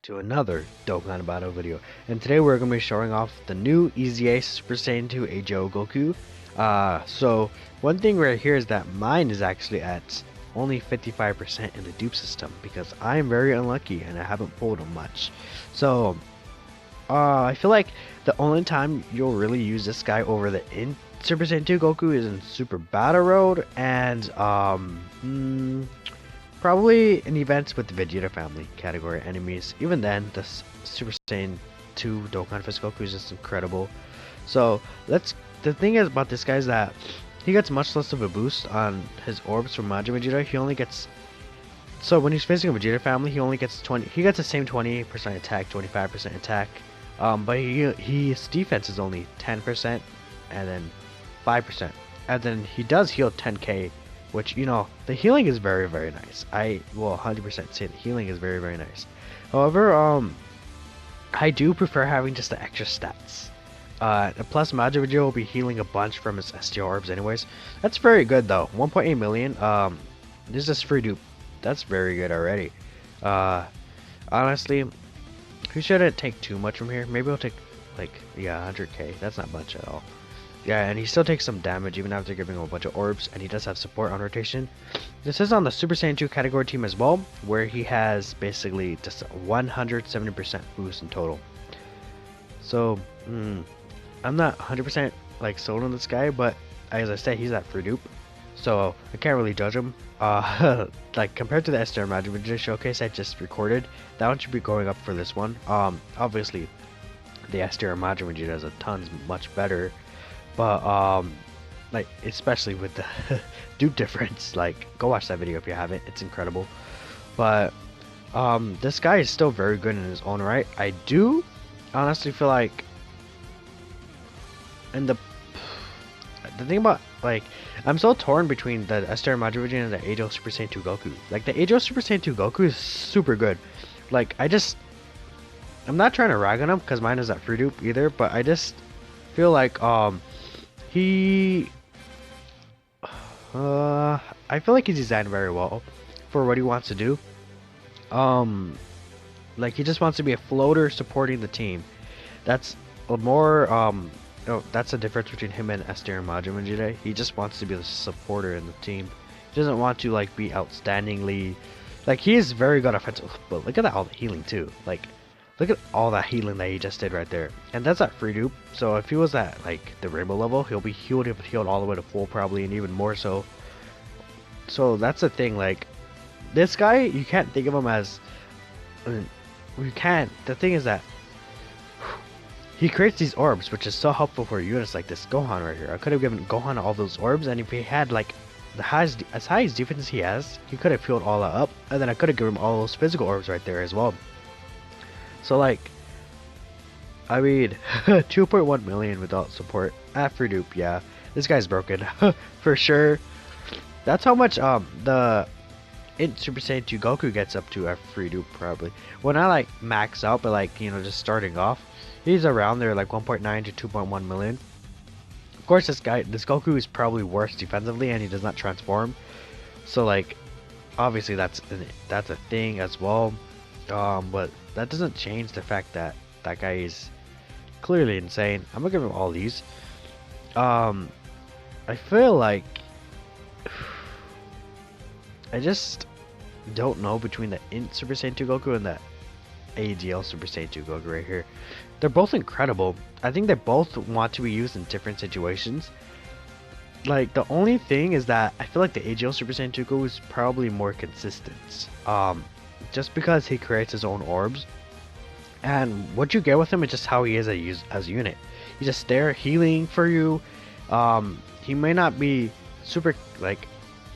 to another Dokkan Battle video, and today we're going to be showing off the new EZA Super Saiyan 2 AGL Goku. So one thing right here is that mine is actually at only 55% in the dupe system because I am very unlucky and I haven't pulled them much. So I feel like the only time you'll really use this guy over the Super Saiyan 2 Goku is in Super Battle Road and probably in events with the Vegeta family category enemies. Even then, the Super Saiyan 2 Dokkan Goku is just incredible. So the thing is about this guy is that he gets much less of a boost on his orbs from Majin Vegeta. He only gets, so when he's facing a Vegeta family, he only gets 20. He gets the same 20% attack, 25% attack. But his defense is only 10% and then 5%, and then he does heal 10k. Which, you know, the healing is very, very nice. I will 100% say the healing is very, very nice. However, I do prefer having just the extra stats. Plus, Majin Vegeta will be healing a bunch from his STR orbs anyways. That's very good though. 1.8 million. This is just free dupe. That's very good already. Honestly, we shouldn't take too much from here. Maybe we'll take like, yeah, 100k. That's not much at all. Yeah, and he still takes some damage even after giving him a bunch of orbs, and he does have support on rotation. This is on the Super Saiyan 2 category team as well, where he has basically just 170% boost in total. So, I'm not 100% like sold on this guy, but as I said, he's at free dupe, so I can't really judge him. Like compared to the STR Majin Vegeta showcase I just recorded, that one should be going up for this one. Obviously, the STR Majin Vegeta is a tons much better. But like especially with the dupe difference, like go watch that video if you haven't. It's incredible. But this guy is still very good in his own right. I do honestly feel like, and the thing about, like, I'm so torn between the STR Majin Vegeta and the AGL Super Saiyan 2 Goku. Like the AGL Super Saiyan 2 Goku is super good. Like I'm not trying to rag on him because mine is at free dupe either, but I just feel like I feel like he's designed very well for what he wants to do. Like he just wants to be a floater supporting the team. That's a more that's the difference between him and STR and Majin Vegeta. He just wants to be the supporter in the team. He doesn't want to like be outstandingly, like he is very good offensive, but look at that, all the healing too. Like look at all that healing that he just did right there. And that's at free dupe. So if he was at like the rainbow level, he would have healed all the way to full probably, and even more so. So that's the thing, like this guy, you can't think of him as, you can't. The thing is that he creates these orbs, which is so helpful for units like this Gohan right here. I could have given Gohan all those orbs, and if he had like as high as defense he has, he could have healed all that up, and then I could have given him all those physical orbs right there as well. So like, I mean, 2.1 million without support at free dupe. Yeah, this guy's broken for sure. That's how much the Super Saiyan 2 Goku gets up to at free dupe probably. When I like max out, but like, you know, just starting off, he's around there like 1.9 to 2.1 million. Of course, this Goku is probably worse defensively, and he does not transform. So like, obviously that's a thing as well. But that doesn't change the fact that that guy is clearly insane. I'm gonna give him all these. I feel like I just don't know between the Super Saiyan 2 Goku and the AGL Super Saiyan 2 Goku right here. They're both incredible. I think they both want to be used in different situations. Like the only thing is that I feel like the AGL Super Saiyan 2 Goku is probably more consistent. Just because he creates his own orbs, and what you get with him is just how he is as a unit. He's just there healing for you. He may not be super like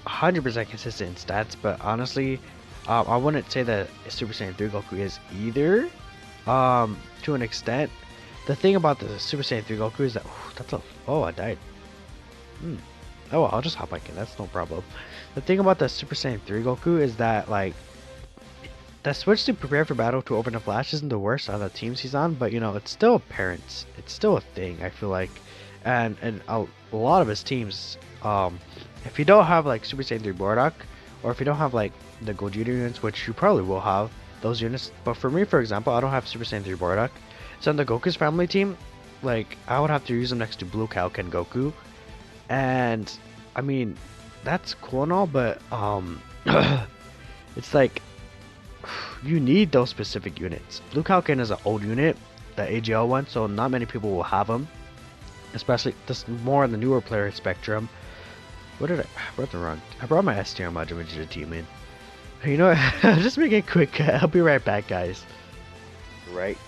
100% consistent in stats, but honestly, I wouldn't say that Super Saiyan 3 Goku is either. To an extent, the thing about the Super Saiyan 3 Goku is that I died. Oh well, I'll just hop back in. That's no problem. The thing about the Super Saiyan 3 Goku is that like, the switch to prepare for battle to open a flash isn't the worst on the teams he's on, but you know, it's still apparent. It's still a thing, I feel like. And a lot of his teams, if you don't have like Super Saiyan 3 Bardock, or if you don't have like the Gogeta units, which you probably will have, those units. But for me, for example, I don't have Super Saiyan 3 Bardock. So on the Goku's family team, like I would have to use them next to Blue Kaioken Goku, and I mean that's cool and all, but it's like you need those specific units. Blue Kaioken is an old unit, the AGL one, so not many people will have them, especially this more on the newer player spectrum. What did I brought them wrong? I brought my STR Majin Vegeta team in. You know what? Just make it quick. I'll be right back, guys. Right.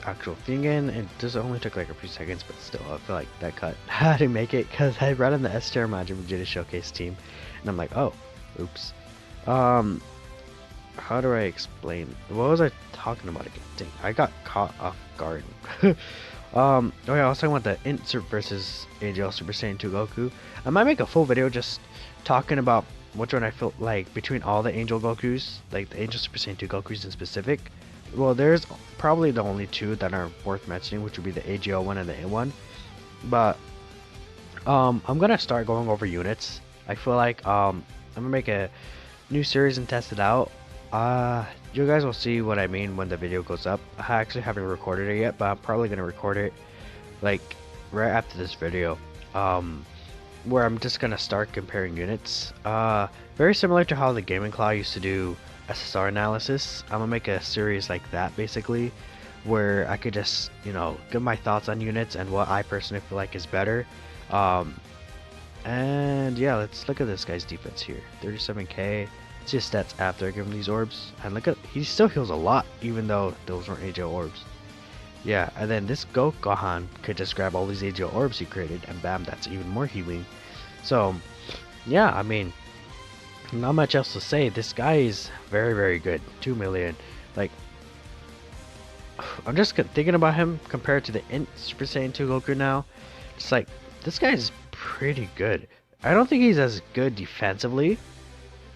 Actual thing in, and this only took like a few seconds, but still, I feel like that cut had to make it because I brought in the STR Majin Vegeta Showcase team, and I'm like, oh, oops. How do I explain? What was I talking about again? Dang, I got caught off guard. Oh yeah, I was talking about the Insert versus AGL Super Saiyan 2 Goku. I might make a full video just talking about which one I feel like between all the Angel Gokus, like the Angel Super Saiyan 2 Gokus in specific. Well, there's probably the only two that are worth mentioning, which would be the AGL one and the A one. But I'm gonna start going over units. I feel like I'm gonna make a new series and test it out. You guys will see what I mean when the video goes up. I actually haven't recorded it yet, but I'm probably gonna record it like right after this video. Where I'm just gonna start comparing units. Very similar to how the Gaming Claw used to do SSR analysis. I'm gonna make a series like that basically, where I could just, you know, give my thoughts on units and what I personally feel like is better. And yeah, let's look at this guy's defense here. 37k. It's his stats after I give him these orbs, and look at, he still heals a lot even though those weren't AGL orbs. Yeah, and then this Gohan could just grab all these AGL orbs he created, and bam, that's even more healing. So yeah, I mean, not much else to say. This guy is very, very good. 2 million. Like, I'm just thinking about him compared to the Super Saiyan 2 Goku now. It's like, this guy is pretty good. I don't think he's as good defensively,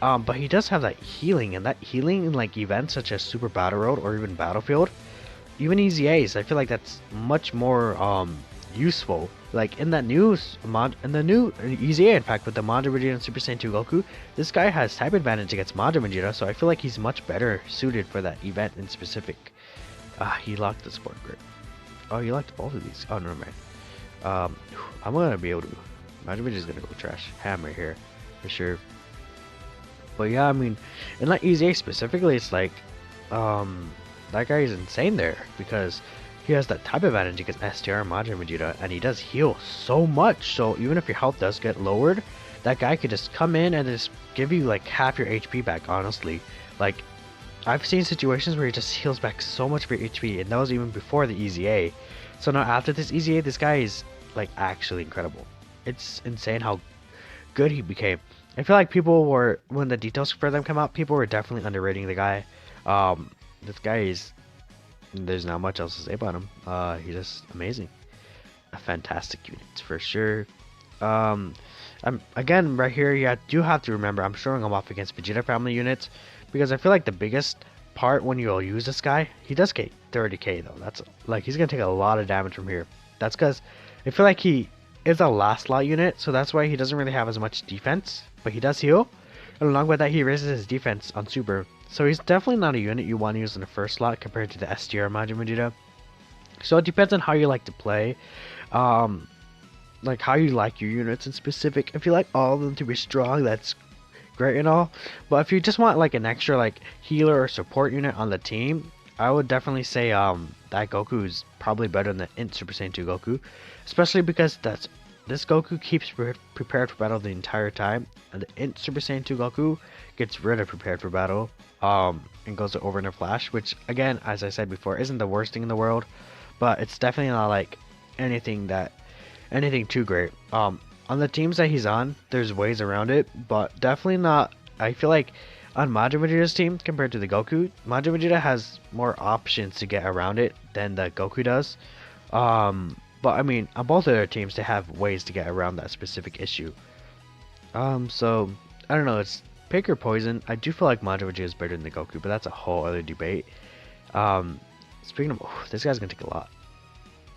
but he does have that healing, and that healing in like events such as Super Battle Road or even Battlefield, even EZAs, I feel like that's much more useful. Like in that new EZA, in fact, with the Majin Vegeta and Super Saiyan 2 Goku, this guy has type advantage against Majin Vegeta, so I feel like he's much better suited for that event in specific. He locked the Sport Grip. Oh, you locked both of these. Oh, never mind. I'm gonna be able to. Majin Vegeta's gonna go trash hammer here for sure. But yeah, I mean, in that EZA specifically, it's like, that guy is insane there because he has that type advantage against STR Majin Vegeta, and he does heal so much. So even if your health does get lowered, that guy could just come in and just give you like half your HP back. Honestly, like I've seen situations where he just heals back so much of your HP, and that was even before the EZA. So now after this EZA, this guy is like actually incredible. It's insane how good he became. I feel like people were, when the details for them come out, people were definitely underrating the guy. This guy is, there's not much else to say about him. He's just amazing. A fantastic unit for sure. Again, right here, you do have to remember, I'm showing him off against Vegeta family units, because I feel like the biggest part when you'll use this guy, he does get 30k though. That's like, he's gonna take a lot of damage from here. That's because I feel like he is a last slot unit, so that's why he doesn't really have as much defense, but he does heal, and along with that, he raises his defense on super. So he's definitely not a unit you want to use in the first slot compared to the STR Majin Vegeta. So it depends on how you like to play, like how you like your units in specific. If you like all of them to be strong, that's great and all, but if you just want like an extra like healer or support unit on the team, I would definitely say that Goku is probably better than the Super Saiyan 2 Goku, especially because this Goku keeps prepared for battle the entire time, and the Super Saiyan 2 Goku gets rid of prepared for battle and goes to over in a flash, which again, as I said before, isn't the worst thing in the world, but it's definitely not like anything too great. On the teams that he's on, there's ways around it, but definitely not. I feel like on Majin Vegeta's team compared to the Goku, Majin Vegeta has more options to get around it than the Goku does. But I mean, on both of their teams, they have ways to get around that specific issue. So I don't know. It's pick or poison. I do feel like Majin Vegeta is better than the Goku, but that's a whole other debate. Speaking of, this guy's gonna take a lot.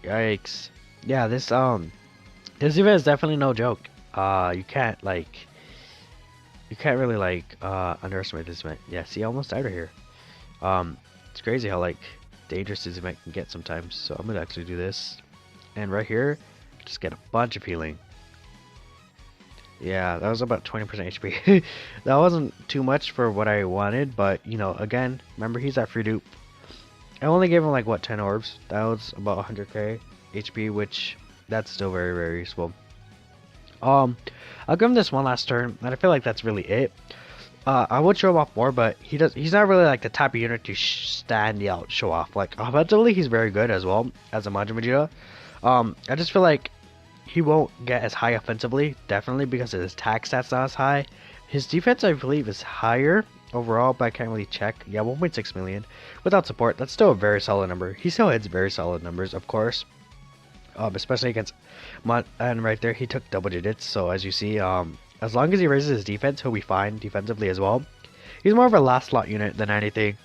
Yikes! Yeah, this event is definitely no joke. You can't really underestimate this event. Yeah, see, I almost died right here. It's crazy how like dangerous this event can get sometimes. So I'm gonna actually do this, and right here, just get a bunch of healing. Yeah, that was about 20% HP. That wasn't too much for what I wanted, but you know, again, remember he's at free dupe. I only gave him like what 10 orbs. That was about 100k HP, which that's still very very useful. I'll give him this one last turn, and I feel like that's really it. I would show him off more, but he's not really like the type of unit to stand out, show off. Like offensively, he's very good as well as a Majin Vegeta. I just feel like he won't get as high offensively, definitely because his attack stats not as high. His defense, I believe, is higher overall, but I can't really check. Yeah, 1.6 million without support. That's still a very solid number. He still hits very solid numbers, of course. Especially against and right there he took double digits. So as you see, as long as he raises his defense, he'll be fine defensively as well. He's more of a last slot unit than anything.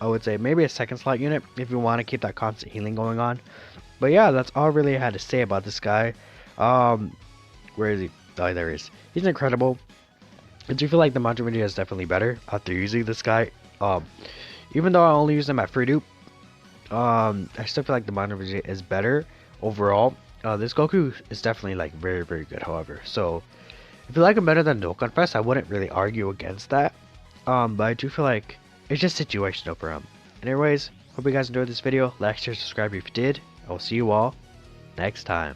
I would say maybe a second slot unit if you want to keep that constant healing going on. But yeah, that's all really I had to say about this guy. Where is he? Oh, there he is. He's incredible. I do feel like the Majin Vegeta is definitely better after using this guy. Even though I only use him at free dupe, I still feel like the Majin Vegeta is better overall. This Goku is definitely like very very good. However, so if you like him better than Dokkan Fest, I wouldn't really argue against that. But I do feel like it's just situational for him. Anyways, hope you guys enjoyed this video. Like, share, subscribe if you did. I will see you all next time.